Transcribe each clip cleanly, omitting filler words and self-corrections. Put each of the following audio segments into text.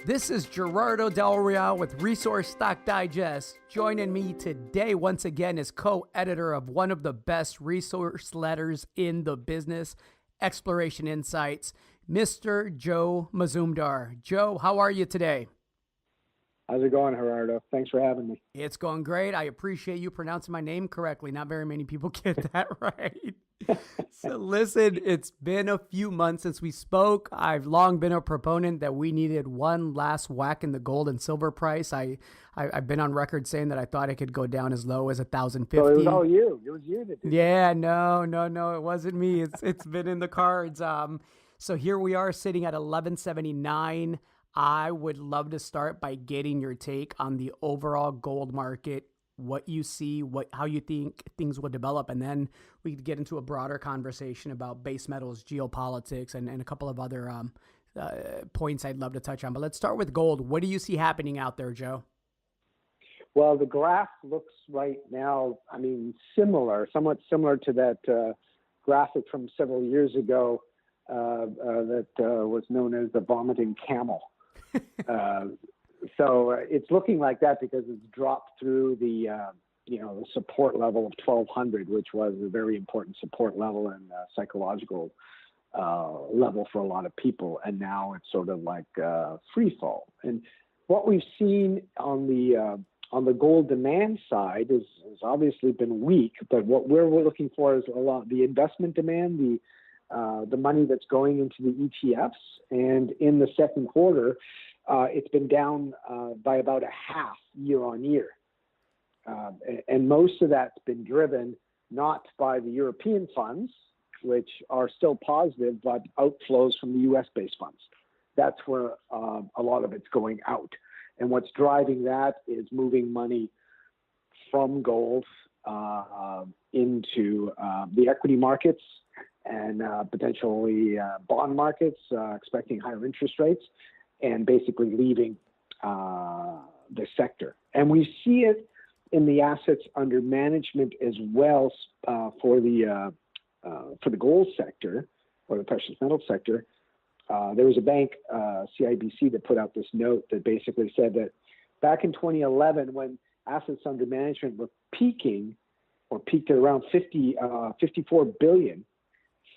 This is Gerardo Del Real with Resource Stock Digest. Joining me today once again is co-editor of one of the best resource letters in the business, Exploration Insights, Mr. Joe Mazumdar. Joe, how are you today? How's it going, Gerardo? Thanks for having me. It's going great. I appreciate you pronouncing my name correctly. Not very many people get that right. So listen, it's been a few months since we spoke. I've long been a proponent that we needed one last whack in the gold and silver price. I've been on record saying that I thought it could go down as low as 1,050. So it was all you. It was you that did it. Yeah, no, it wasn't me. It's been in the cards. So here we are sitting at 1179. I would love to start by getting your take on the overall gold market, what you see, how you think things will develop, and then we could get into a broader conversation about base metals, geopolitics, and a couple of other points I'd love to touch on. But let's start with gold. What do you see happening out there, Joe? Well, the graph looks right now, somewhat similar to that graphic from several years ago that was known as the vomiting camel. So it's looking like that because it's dropped through the support level of 1,200, which was a very important support level and psychological level for a lot of people. And now it's sort of like free fall. And what we've seen on the gold demand side has obviously been weak. But what we're looking for is a lot the investment demand, the money that's going into the ETFs. And in the second quarter, it's been down by about a half year on year. And most of that's been driven not by the European funds, which are still positive, but outflows from the US-based funds. That's where a lot of it's going out. And what's driving that is moving money from gold into the equity markets and potentially bond markets, expecting higher interest rates, and basically leaving the sector. And we see it in the assets under management as well for the gold sector or the precious metal sector. There was a bank, CIBC, that put out this note that basically said that back in 2011, when assets under management were peaked at around 54 billion,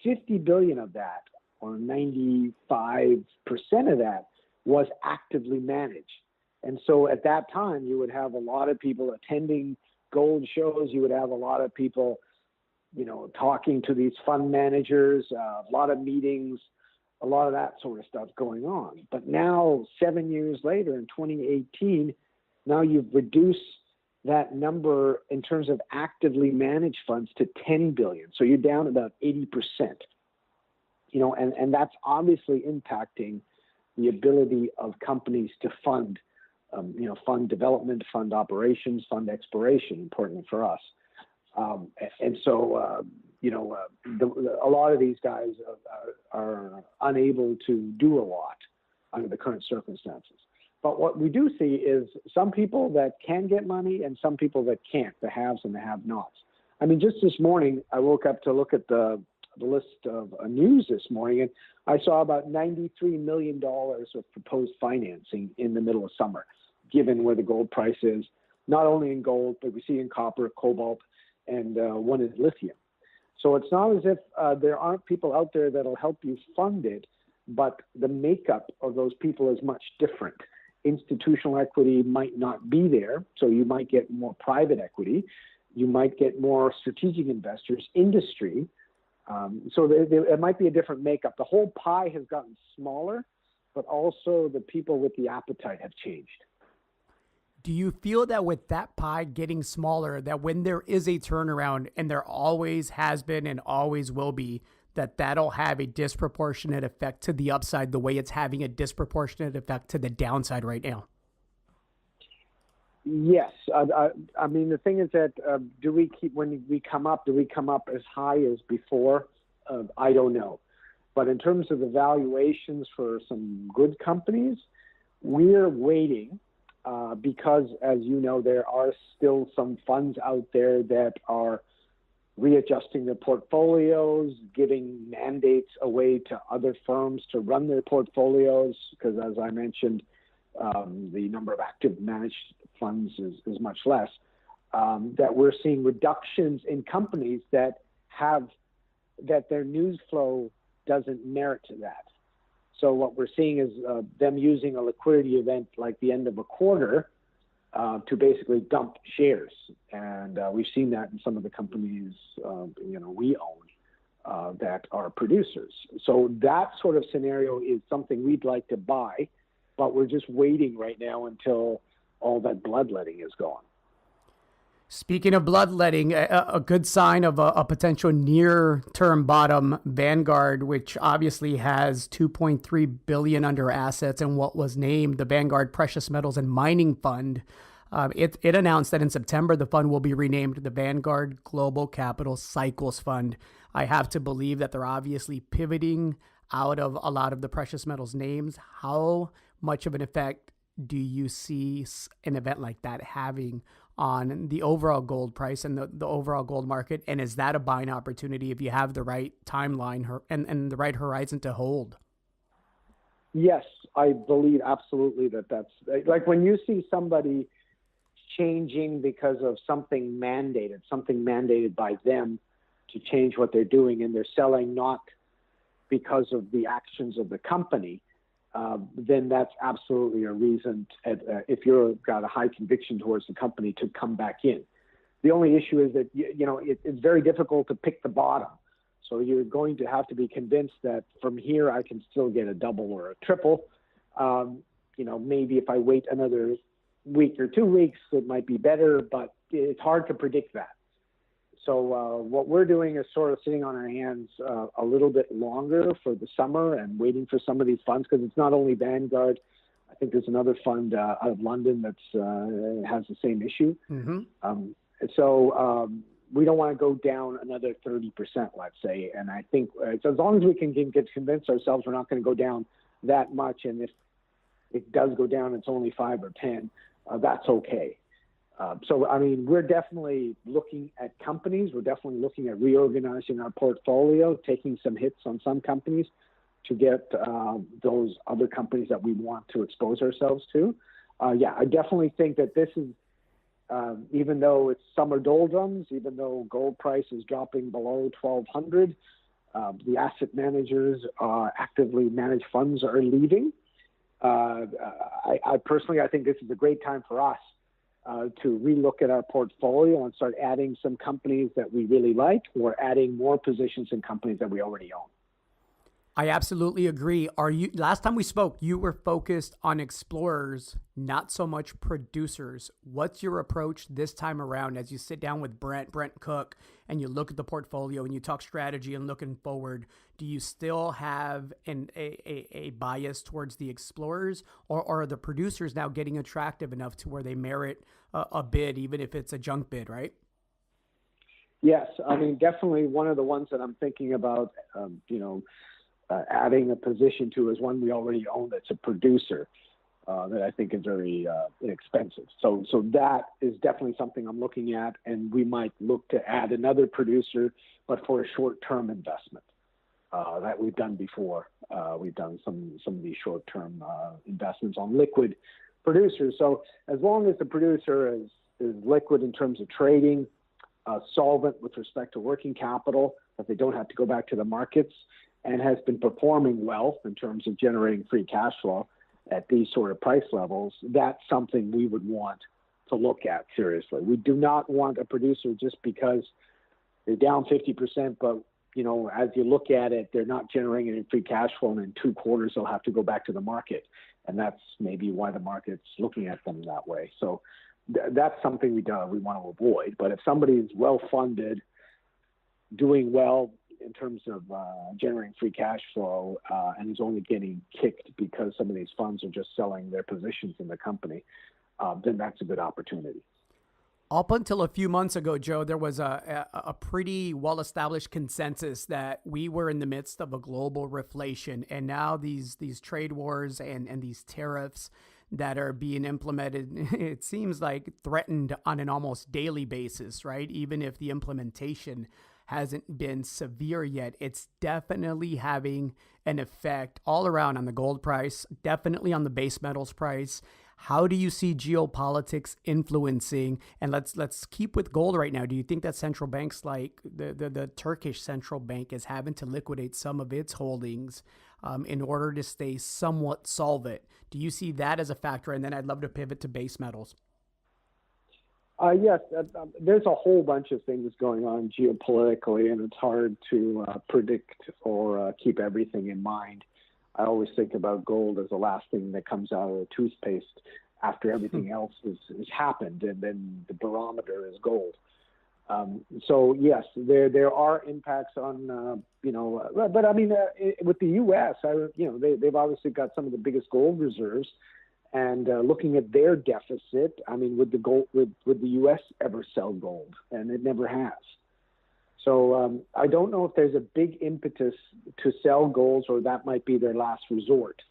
50 billion of that, or 95% of that, was actively managed. And so at that time, you would have a lot of people attending gold shows. You would have a lot of people, talking to these fund managers, a lot of meetings, a lot of that sort of stuff going on. But now, 7 years later, in 2018, now you've reduced that number in terms of actively managed funds to 10 billion. So you're down about 80%. And that's obviously impacting the ability of companies to fund development, fund operations, fund exploration, importantly for us. A lot of these guys are unable to do a lot under the current circumstances. But what we do see is some people that can get money and some people that can't, the haves and the have-nots. Just this morning, I woke up to look at the list of news this morning, and I saw about $93 million of proposed financing in the middle of summer, given where the gold price is, not only in gold, but we see in copper, cobalt, and one in lithium. So it's not as if there aren't people out there that'll help you fund it, but the makeup of those people is much different. Institutional equity might not be there, so you might get more private equity. You might get more strategic investors, industry. So it might be a different makeup. The whole pie has gotten smaller, but also the people with the appetite have changed. Do you feel that with that pie getting smaller, that when there is a turnaround, and there always has been and always will be, that'll have a disproportionate effect to the upside the way it's having a disproportionate effect to the downside right now? Yes. The thing is that when we come up, do we come up as high as before? I don't know. But in terms of the valuations for some good companies, we're waiting because, as you know, there are still some funds out there that are readjusting their portfolios, giving mandates away to other firms to run their portfolios, because as I mentioned, the number of active managed funds is much less, that we're seeing reductions in companies that their news flow doesn't merit to that. So what we're seeing is them using a liquidity event like the end of a quarter to basically dump shares. And we've seen that in some of the companies we own that are producers. So that sort of scenario is something we'd like to buy, but we're just waiting right now until all that bloodletting is gone. Speaking of bloodletting, a good sign of a potential near-term bottom, Vanguard, which obviously has $2.3 billion under assets in what was named the Vanguard Precious Metals and Mining Fund. It announced that in September, the fund will be renamed the Vanguard Global Capital Cycles Fund. I have to believe that they're obviously pivoting out of a lot of the precious metals names. How much of an effect do you see an event like that having on the overall gold price and the overall gold market? And is that a buying opportunity if you have the right timeline and the right horizon to hold? Yes, I believe absolutely that's like when you see somebody changing because of something mandated by them to change what they're doing, and they're selling not because of the actions of the company, then that's absolutely a reason, if you've got a high conviction towards the company, to come back in. The only issue is that, it's very difficult to pick the bottom. So you're going to have to be convinced that from here I can still get a double or a triple. Maybe if I wait another week or 2 weeks, it might be better, but it's hard to predict that. So what we're doing is sort of sitting on our hands a little bit longer for the summer and waiting for some of these funds, because it's not only Vanguard. I think there's another fund out of London that's has the same issue. Mm-hmm. So we don't want to go down another 30%, let's say. And I think so as long as we can get convinced ourselves we're not going to go down that much, and if it does go down, it's only 5 or 10, that's okay. We're definitely looking at companies. We're definitely looking at reorganizing our portfolio, taking some hits on some companies to get those other companies that we want to expose ourselves to. I definitely think that this is, even though it's summer doldrums, even though gold price is dropping below 1,200, the asset managers actively managed funds are leaving. I personally think this is a great time for us to relook at our portfolio and start adding some companies that we really like, or adding more positions in companies that we already own. I absolutely agree. Last time we spoke, you were focused on explorers, not so much producers. What's your approach this time around as you sit down with Brent Cook, and you look at the portfolio and you talk strategy and looking forward? Do you still have a bias towards the explorers, or are the producers now getting attractive enough to where they merit a bid, even if it's a junk bid, right? Yes. Definitely one of the ones that I'm thinking about, adding a position to is one we already own that's a producer that I think is very inexpensive. So that is definitely something I'm looking at, and we might look to add another producer, but for a short-term investment that we've done before. We've done some of these short-term investments on liquid producers. So as long as the producer is liquid in terms of trading, solvent with respect to working capital, that they don't have to go back to the markets, and has been performing well in terms of generating free cash flow at these sort of price levels, that's something we would want to look at seriously. We do not want a producer just because they're down 50%, but as you look at it, they're not generating any free cash flow, and in 2 quarters they'll have to go back to the market, and that's maybe why the market's looking at them that way. So that's something we want to avoid. But if somebody is well funded, doing well in terms of generating free cash flow, and is only getting kicked because some of these funds are just selling their positions in the company, then that's a good opportunity. Up until a few months ago, Joe, there was a pretty well-established consensus that we were in the midst of a global reflation, and now these trade wars and these tariffs that are being implemented, it seems like threatened on an almost daily basis, right? Even if the implementation hasn't been severe yet, it's definitely having an effect all around on the gold price, definitely on the base metals price. How do you see geopolitics influencing? And let's keep with gold right now. Do you think that central banks like the Turkish central bank is having to liquidate some of its holdings in order to stay somewhat solvent? Do you see that as a factor? And then I'd love to pivot to base metals. Yes, there's a whole bunch of things going on geopolitically, and it's hard to predict or keep everything in mind. I always think about gold as the last thing that comes out of the toothpaste after everything else has happened, and then the barometer is gold. So yes, there are impacts on but I mean with the U.S., they've obviously got some of the biggest gold reserves. And looking at their deficit, I mean, would the U.S. ever sell gold? And it never has. So I don't know if there's a big impetus to sell gold, or that might be their last resort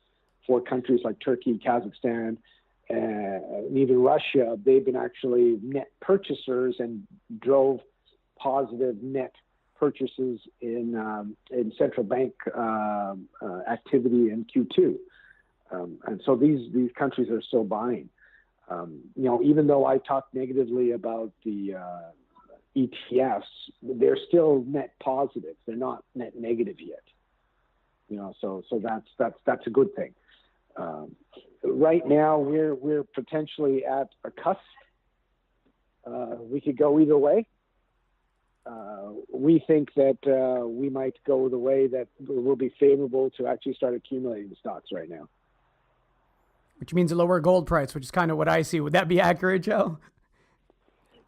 for countries like Turkey, Kazakhstan, and even Russia. They've been actually net purchasers and drove positive net purchases in central bank activity in Q2. And so these countries are still buying. Even though I talk negatively about the ETFs, they're still net positive. They're not net negative yet. So that's a good thing. Right now, we're potentially at a cusp. We could go either way. We think that we might go the way that will be favorable to actually start accumulating stocks right now. Which means a lower gold price, which is kind of what I see. Would that be accurate, Joe?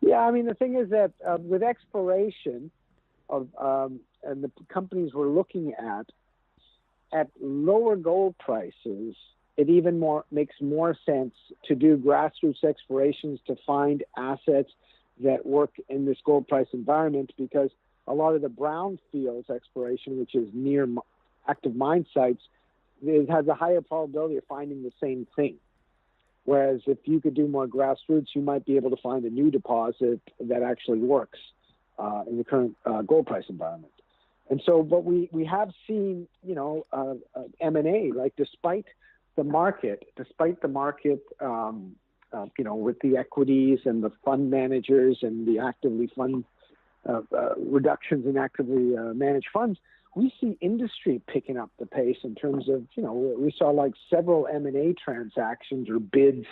Yeah, I mean, the thing is that with exploration of and the companies we're looking at lower gold prices, it even makes more sense to do grassroots explorations to find assets that work in this gold price environment, because a lot of the brownfields exploration, which is near active mine sites, it has a higher probability of finding the same thing. Whereas if you could do more grassroots, you might be able to find a new deposit that actually works in the current gold price environment. And so, but we have seen, M&A, like despite the market, with the equities and the fund managers and the actively fund reductions in actively managed funds, we see industry picking up the pace in terms of, we saw like several M&A transactions or bids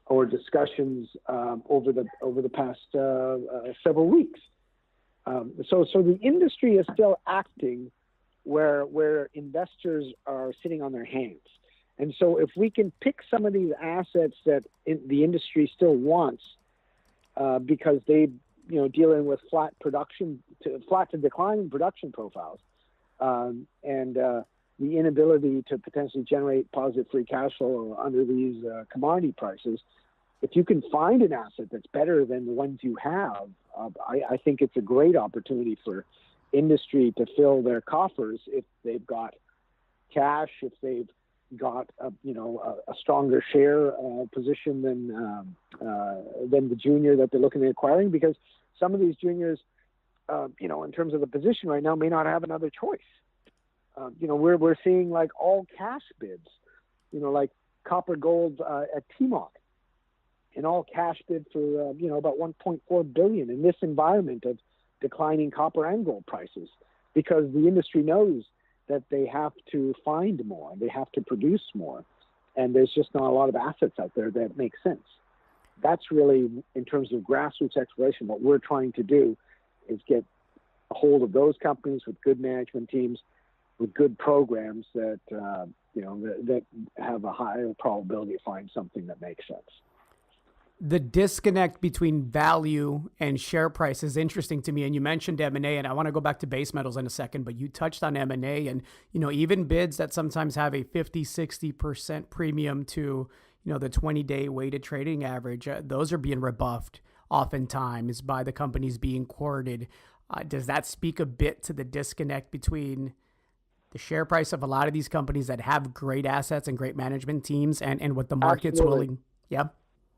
or discussions over the past several weeks. So the industry is still acting where investors are sitting on their hands. And so if we can pick some of these assets that the industry still wants because they, dealing with flat to declining production profiles, and the inability to potentially generate positive free cash flow under these commodity prices, if you can find an asset that's better than the ones you have, I think it's a great opportunity for industry to fill their coffers if they've got cash, if they've got a stronger share position than the junior that they're looking at acquiring, because some of these juniors, in terms of the position right now, may not have another choice. We're seeing like all cash bids, like copper gold at TMOC, an all cash bid for about $1.4 billion in this environment of declining copper and gold prices, because the industry knows that they have to find more, they have to produce more, and there's just not a lot of assets out there that make sense. That's really, in terms of grassroots exploration, what we're trying to do is get a hold of those companies with good management teams, with good programs that that have a higher probability of finding something that makes sense. The disconnect between value and share price is interesting to me. And you mentioned M&A, and I want to go back to base metals in a second, but you touched on M&A, and, even bids that sometimes have a 50, 60% premium to, the 20-day weighted trading average, those are being rebuffed oftentimes by the companies being courted. Does that speak a bit to the disconnect between the share price of a lot of these companies that have great assets and great management teams and what the market's willing? Yeah.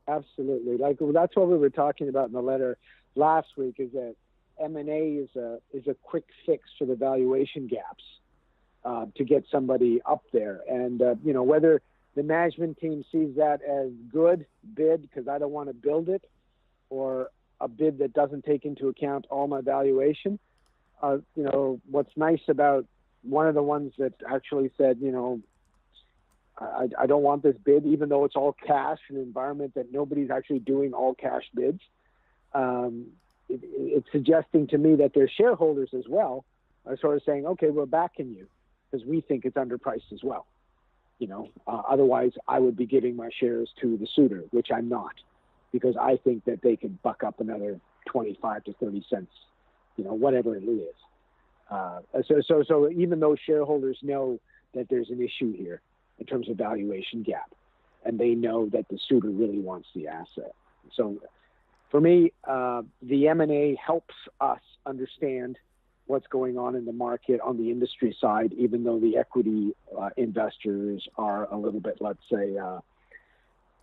Absolutely. That's what we were talking about in the letter last week, is that M&A is a quick fix for the valuation gaps to get somebody up there. And whether the management team sees that as good bid because I don't want to build it, or a bid that doesn't take into account all my valuation. What's nice about one of the ones that actually said, I don't want this bid, even though it's all cash in an environment that nobody's actually doing all cash bids. It's suggesting to me that their shareholders as well are sort of saying, okay, we're backing you because we think it's underpriced as well. Otherwise I would be giving my shares to the suitor, which I'm not, because I think that they could buck up another 25 to 30 cents, whatever it is. So even though shareholders know that there's an issue here in terms of valuation gap, and they know that the suitor really wants the asset. So for me, the M&A helps us understand what's going on in the market on the industry side, even though the equity investors are a little bit, let's say,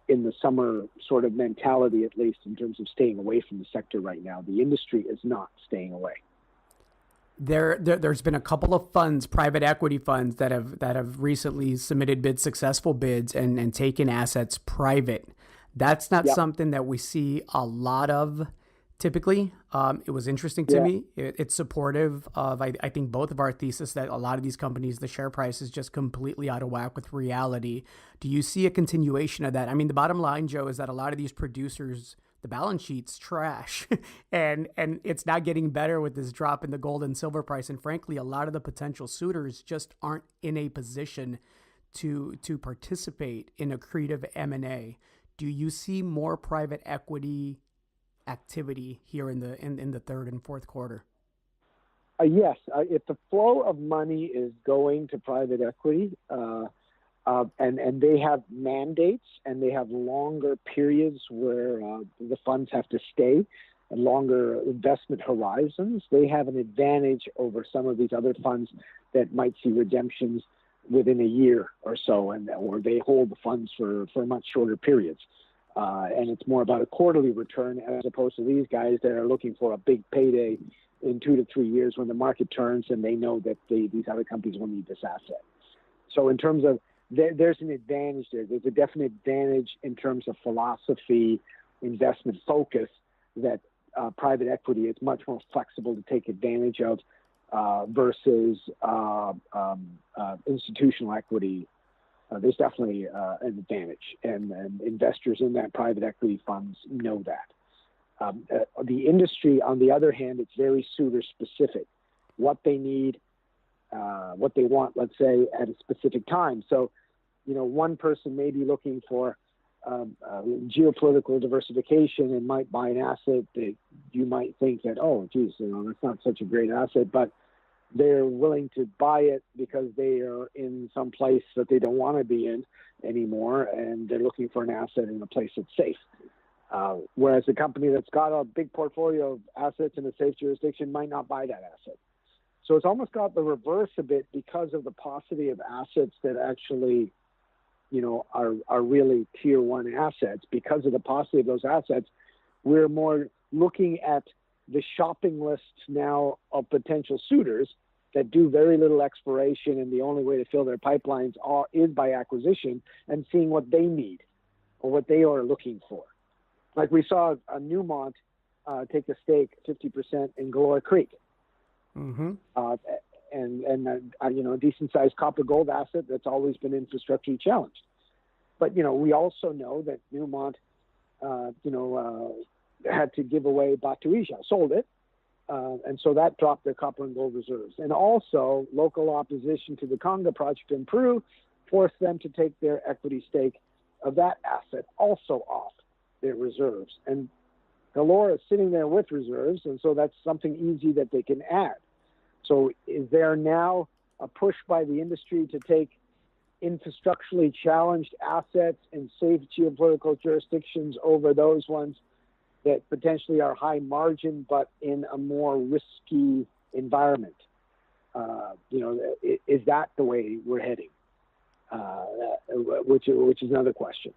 in the summer sort of mentality, at least in terms of staying away from the sector right now. The industry is not staying away. There's been a couple of funds, private equity funds, that have recently submitted successful bids and taken assets private. That's not something that we see a lot of typically. It was interesting to me. It's supportive of, I think, both of our thesis that a lot of these companies, the share price is just completely out of whack with reality. Do you see a continuation of that? I mean, the bottom line, Joe, is that a lot of these producers, the balance sheet's trash and it's not getting better with this drop in the gold and silver price. And frankly, a lot of the potential suitors just aren't in a position to participate in accretive M&A. Do you see more private equity activity here in the third and fourth quarter? Yes. If the flow of money is going to private equity, and they have mandates and they have longer periods where the funds have to stay and longer investment horizons, they have an advantage over some of these other funds that might see redemptions within a year or so, or they hold the funds for much shorter periods. And it's more about a quarterly return as opposed to these guys that are looking for a big payday in 2 to 3 years when the market turns and they know that these other companies will need this asset. So in terms of, there's an advantage there. There's a definite advantage in terms of philosophy, investment focus, that private equity is much more flexible to take advantage of versus institutional equity. There's definitely an advantage, and investors in that private equity funds know that. The industry, on the other hand, it's very suitor specific, what they need, what they want, let's say, at a specific time. So, one person may be looking for geopolitical diversification and might buy an asset that you might think that, oh, geez, that's not such a great asset, but they're willing to buy it because they are in some place that they don't want to be in anymore, and they're looking for an asset in a place that's safe. Whereas a company that's got a big portfolio of assets in a safe jurisdiction might not buy that asset. So it's almost got the reverse a bit because of the paucity of assets that actually, are really tier one assets. Because of the paucity of those assets, we're more looking at the shopping list now of potential suitors that do very little exploration, and the only way to fill their pipelines is by acquisition, and seeing what they need or what they are looking for. Like we saw a Newmont take a stake 50% in Galore Creek. Mm-hmm. And a decent sized copper gold asset that's always been infrastructurally challenged. But, we also know that Newmont, had to give away Batuija, sold it. And so that dropped their copper and gold reserves. And also local opposition to the Conga project in Peru forced them to take their equity stake of that asset also off their reserves. And Galore is sitting there with reserves, and so that's something easy that they can add. So is there now a push by the industry to take infrastructurally challenged assets in safe geopolitical jurisdictions over those ones that potentially are high margin but in a more risky environment? Is that the way we're heading? Which is another question.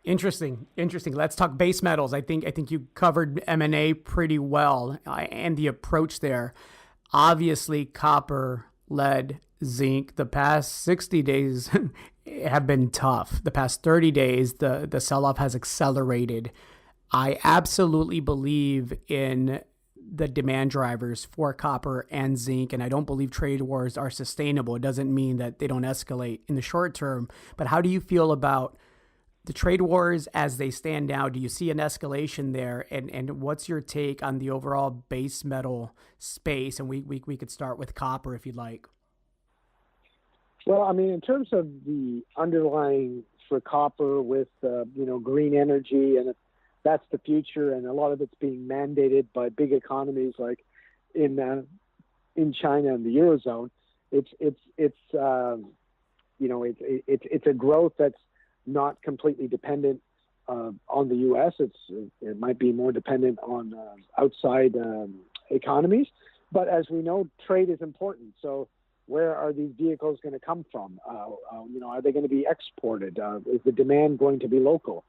Interesting. Interesting. Let's talk base metals. I think you covered M&A pretty well, and the approach there. Obviously, copper, lead, zinc. The past 60 days have been tough. The past 30 days, the sell off has accelerated. I absolutely believe in the demand drivers for copper and zinc, and I don't believe trade wars are sustainable. It doesn't mean that they don't escalate in the short term. But how do you feel about the trade wars as they stand now? Do you see an escalation there? And what's your take on the overall base metal space? And we could start with copper if you'd like. Well, I mean, in terms of the underlying for copper with, green energy, and that's the future, and a lot of it's being mandated by big economies like in China and the Eurozone. It's a growth that's not completely dependent on the U.S. It might be more dependent on outside economies. But as we know, trade is important. So where are these vehicles going to come from? Are they going to be exported? Is the demand going to be local?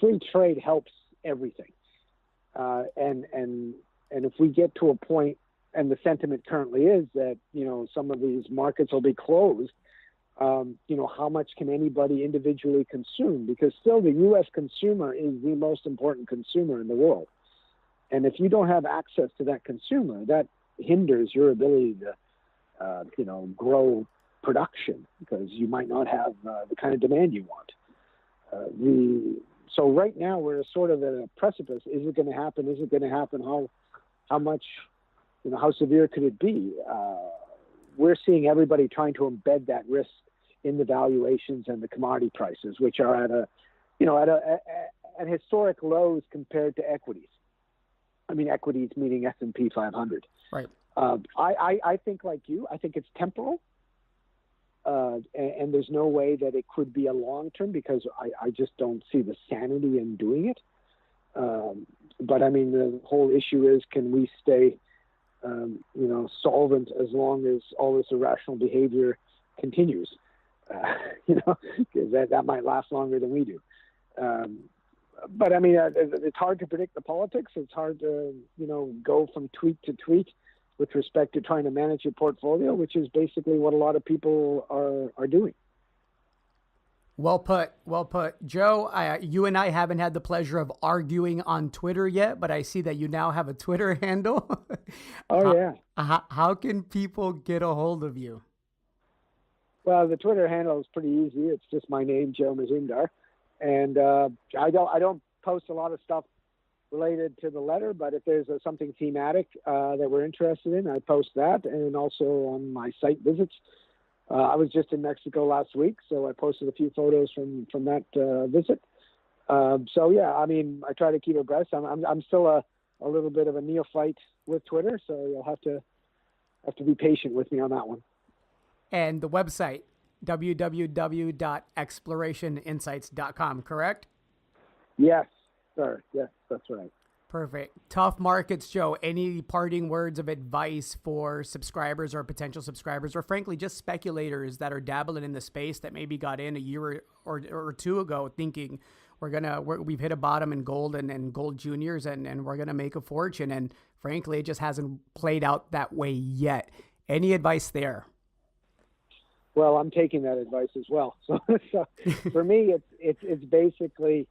Free trade helps everything. And if we get to a point, and the sentiment currently is that, some of these markets will be closed, how much can anybody individually consume? Because still the U.S. consumer is the most important consumer in the world. And if you don't have access to that consumer, that hinders your ability to, grow production, because you might not have the kind of demand you want. So right now we're sort of at a precipice. Is it going to happen? Is it going to happen? How much, how severe could it be? We're seeing everybody trying to embed that risk in the valuations and the commodity prices, which are at historic lows compared to equities. I mean, equities meaning S&P 500. Right. I think like you. I think it's temporal, and there's no way that it could be a long term, because I just don't see the sanity in doing it. But I mean, the whole issue is, can we stay solvent as long as all this irrational behavior continues? Because that might last longer than we do. But I mean, it's hard to predict the politics. It's hard to, go from tweet to tweet with respect to trying to manage your portfolio, which is basically what a lot of people are doing. Well put. Well put. Joe, you and I haven't had the pleasure of arguing on Twitter yet, but I see that you now have a Twitter handle. Yeah. How can people get a hold of you? Well, the Twitter handle is pretty easy. It's just my name, Joe Mazumdar. And I don't post a lot of stuff related to the letter, but if there's something thematic that we're interested in, I post that. And also on my site visits. I was just in Mexico last week, so I posted a few photos from that visit. So yeah, I mean, I try to keep abreast. I'm still a little bit of a neophyte with Twitter, so you'll have to be patient with me on that one. And the website, www.explorationinsights.com, correct? Yes, sir. Yes, that's right. Perfect. Tough markets, Joe. Any parting words of advice for subscribers or potential subscribers, or frankly, just speculators that are dabbling in the space that maybe got in a year or two ago thinking we've hit a bottom in gold and gold juniors and we're going to make a fortune. And frankly, it just hasn't played out that way yet. Any advice there? Well, I'm taking that advice as well. So for me, it's basically,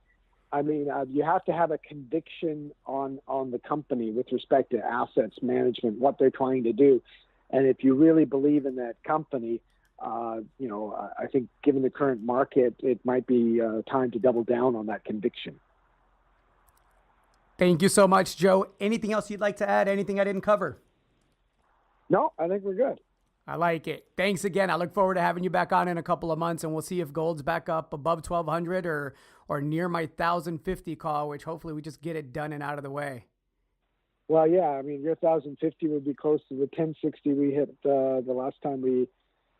I mean, you have to have a conviction on the company with respect to assets management, what they're trying to do. And if you really believe in that company, I think given the current market, it might be time to double down on that conviction. Thank you so much, Joe. Anything else you'd like to add? Anything I didn't cover? No, I think we're good. I like it. Thanks again. I look forward to having you back on in a couple of months, and we'll see if gold's back up above 1,200 or near my 1,050 call, which hopefully we just get it done and out of the way. Well, yeah. I mean, your 1,050 would be close to the 1,060 we hit the last time we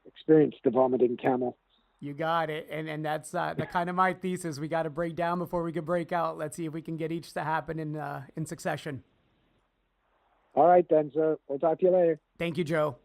experienced the vomiting camel. You got it. And that's the kind of my thesis. We got to break down before we can break out. Let's see if we can get each to happen in succession. All right, then, sir. We'll talk to you later. Thank you, Joe.